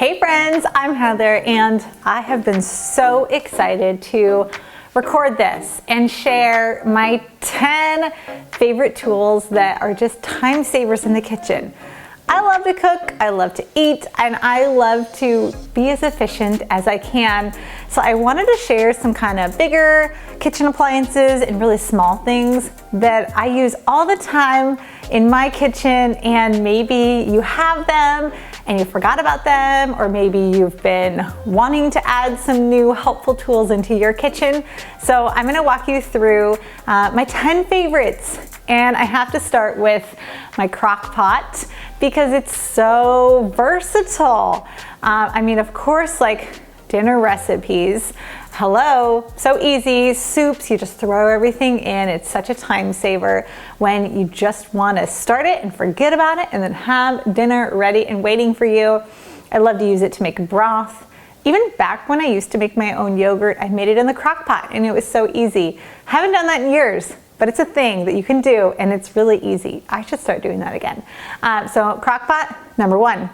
Hey friends, I'm Heather and I have been so excited to record this and share my 10 favorite tools that are just time savers in the kitchen. I love to cook, I love to eat, and I love to be as efficient as I can. So I wanted to share some kind of bigger kitchen appliances and really small things that I use all the time in my kitchen, and maybe you have them and you forgot about them, or maybe you've been wanting to add some new helpful tools into your kitchen. So I'm gonna walk you through my 10 favorites. And I have to start with my crock pot because it's so versatile. I mean, of course, like dinner recipes. Hello, so easy. Soups, you just throw everything in. It's such a time saver when you just want to start it and forget about it and then have dinner ready and waiting for you. I love to use it to make broth. Even back when I used to make my own yogurt, I made it in the crock pot and it was so easy. Haven't done that in years, but it's a thing that you can do and it's really easy. I should start doing that again. So crock pot, number one.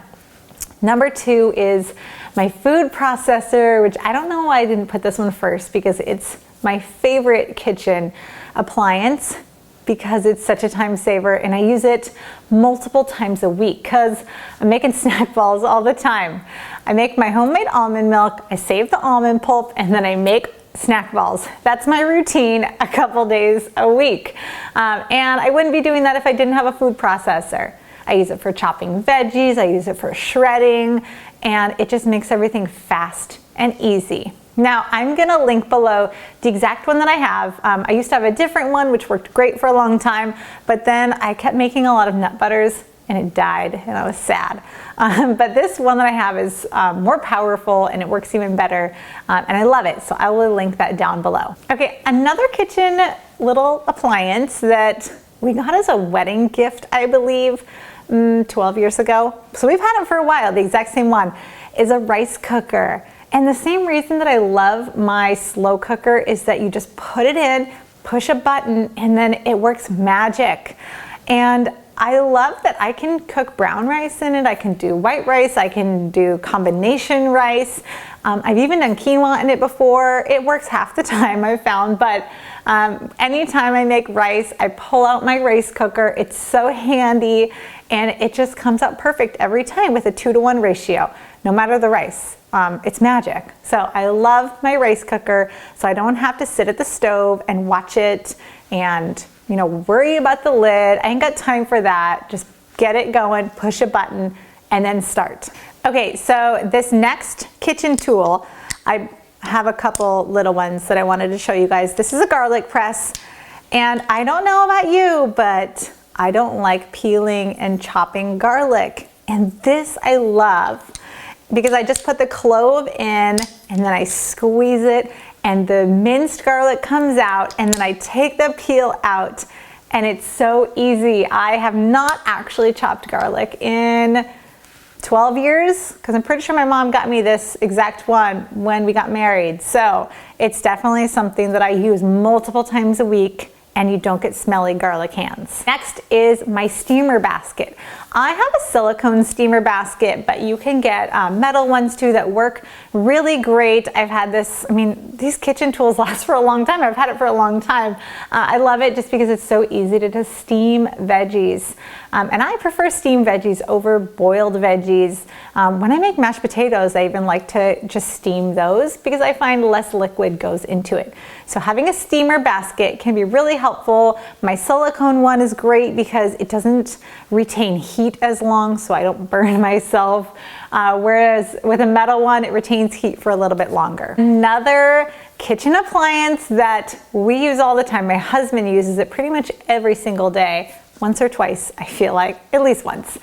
Number two is my food processor, which I don't know why I didn't put this one first because it's my favorite kitchen appliance because it's such a time saver and I use it multiple times a week because I'm making snack balls all the time. I make my homemade almond milk, I save the almond pulp, and then I make snack balls. That's my routine a couple days a week. And I wouldn't be doing that if I didn't have a food processor. I use it for chopping veggies, I use it for shredding, and it just makes everything fast and easy. Now, I'm gonna link below the exact one that I have. I used to have a different one, which worked great for a long time, but then I kept making a lot of nut butters and it died and I was sad. But this one that I have is more powerful and it works even better, and I love it, so I will link that down below. Okay, another kitchen little appliance that we got as a wedding gift, I believe, 12 years ago. So we've had it for a while, the exact same one, is a rice cooker. And the same reason that I love my slow cooker is that you just put it in, push a button, and then it works magic. And I love that I can cook brown rice in it, I can do white rice, I can do combination rice. I've even done quinoa in it before. It works half the time, I've found, but anytime I make rice, I pull out my rice cooker. It's so handy and it just comes out perfect every time with a 2-to-1 ratio, no matter the rice. It's magic. So I love my rice cooker so I don't have to sit at the stove and watch it and worry about the lid. I ain't got time for that. Just get it going, push a button, and then start. Okay, so this next kitchen tool, I have a couple little ones that I wanted to show you guys. This is a garlic press, and I don't know about you, but I don't like peeling and chopping garlic. And this I love because I just put the clove in and then I squeeze it and the minced garlic comes out and then I take the peel out and it's so easy. I have not actually chopped garlic in 12 years because I'm pretty sure my mom got me this exact one when we got married. So it's definitely something that I use multiple times a week and you don't get smelly garlic hands. Next is my steamer basket. I have a silicone steamer basket, but you can get metal ones too that work really great. I've had this, I mean, these kitchen tools last for a long time. I've had it for a long time. I love it just because it's so easy to just steam veggies. And I prefer steamed veggies over boiled veggies. When I make mashed potatoes, I even like to just steam those because I find less liquid goes into it. So having a steamer basket can be really helpful. My silicone one is great because it doesn't retain heat as long, so I don't burn myself. Whereas with a metal one, it retains heat for a little bit longer. Another kitchen appliance that we use all the time, my husband uses it pretty much every single day, once or twice, I feel like, at least once,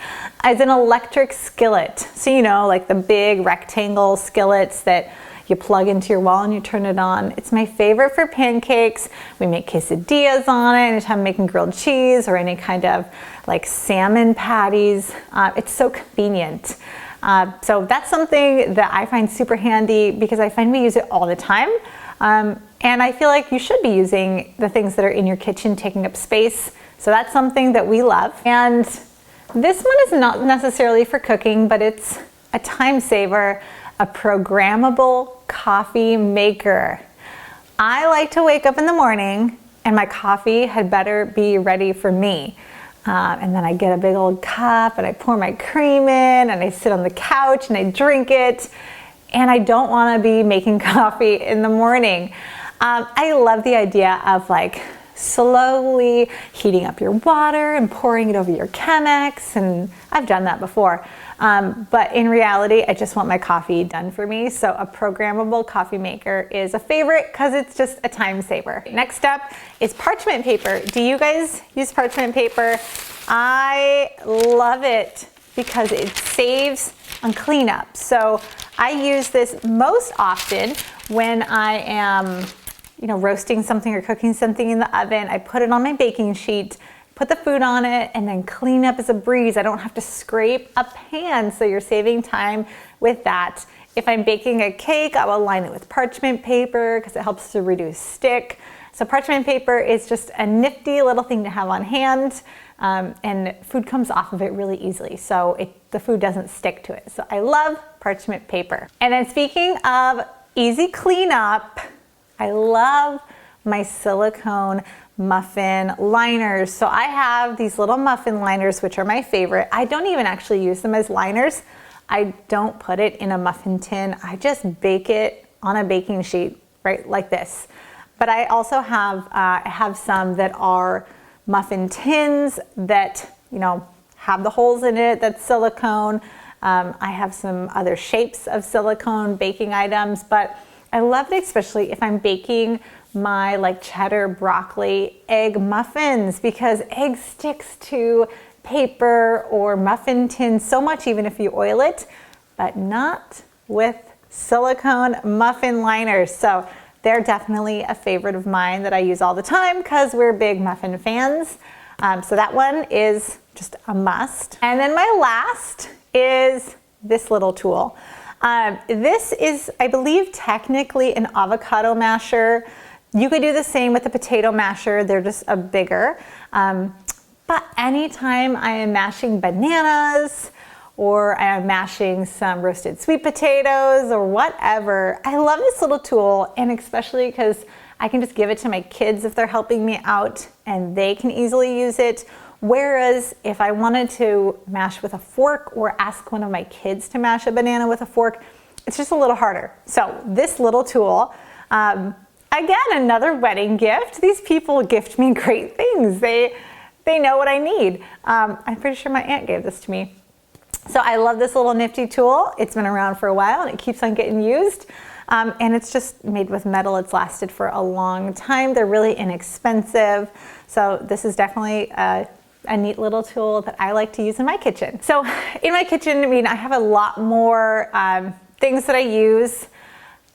is an electric skillet. So like the big rectangle skillets that you plug into your wall and you turn it on. It's my favorite for pancakes. We make quesadillas on it anytime I'm making grilled cheese or any kind of like salmon patties. It's so convenient. So that's something that I find super handy because I find we use it all the time. And I feel like you should be using the things that are in your kitchen taking up space. So that's something that we love. And this one is not necessarily for cooking, but it's a time saver, a programmable coffee maker. I like to wake up in the morning and my coffee had better be ready for me. And then I get a big old cup and I pour my cream in and I sit on the couch and I drink it. And I don't want to be making coffee in the morning. I love the idea of like slowly heating up your water and pouring it over your Chemex, and I've done that before. But in reality, I just want my coffee done for me. So a programmable coffee maker is a favorite because it's just a time saver. Next up is parchment paper. Do you guys use parchment paper? I love it because it saves on cleanup. So I use this most often when I am roasting something or cooking something in the oven. I put it on my baking sheet, put the food on it, and then clean up as a breeze. I don't have to scrape a pan, so you're saving time with that. If I'm baking a cake, I will line it with parchment paper because it helps to reduce stick. So parchment paper is just a nifty little thing to have on hand, and food comes off of it really easily, so the food doesn't stick to it. So I love parchment paper. And then speaking of easy cleanup, I love my silicone muffin liners. So I have these little muffin liners, which are my favorite. I don't even actually use them as liners. I don't put it in a muffin tin. I just bake it on a baking sheet, right, like this. But I also have, I have some that are muffin tins that, have the holes in it, that's silicone. I have some other shapes of silicone baking items, but I love it especially if I'm baking my like cheddar broccoli egg muffins, because egg sticks to paper or muffin tin so much, even if you oil it, but not with silicone muffin liners. So they're definitely a favorite of mine that I use all the time because we're big muffin fans. So that one is just a must. And then my last is this little tool. This is, I believe, technically an avocado masher. You could do the same with the potato masher. They're just a bigger. But anytime I am mashing bananas or I am mashing some roasted sweet potatoes or whatever, I love this little tool, and especially because I can just give it to my kids if they're helping me out and they can easily use it. Whereas if I wanted to mash with a fork or ask one of my kids to mash a banana with a fork, it's just a little harder. So this little tool, again, another wedding gift. These people gift me great things. They know what I need. I'm pretty sure my aunt gave this to me. So I love this little nifty tool. It's been around for a while and it keeps on getting used. And it's just made with metal. It's lasted for a long time. They're really inexpensive. So this is definitely a neat little tool that I like to use in my kitchen. So in my kitchen, I have a lot more things that I use.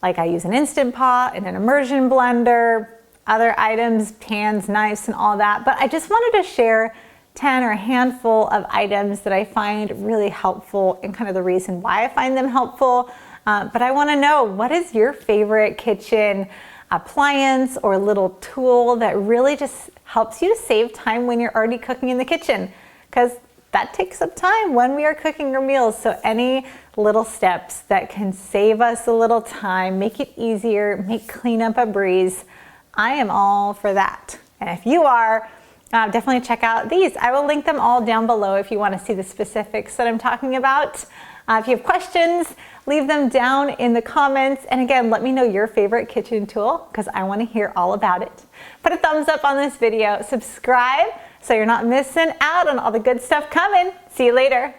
Like I use an Instant Pot and an immersion blender, other items, pans, knives, and all that. But I just wanted to share 10 or a handful of items that I find really helpful and kind of the reason why I find them helpful. But I want to know, what is your favorite kitchen appliance or little tool that really just helps you to save time when you're already cooking in the kitchen? Because that takes up time when we are cooking our meals. So any little steps that can save us a little time, make it easier, make cleanup a breeze, I am all for that. And if you are, definitely check out these. I will link them all down below if you want to see the specifics that I'm talking about. If you have questions, leave them down in the comments. And again, let me know your favorite kitchen tool because I want to hear all about it. Put a thumbs up on this video, subscribe so you're not missing out on all the good stuff coming. See you later.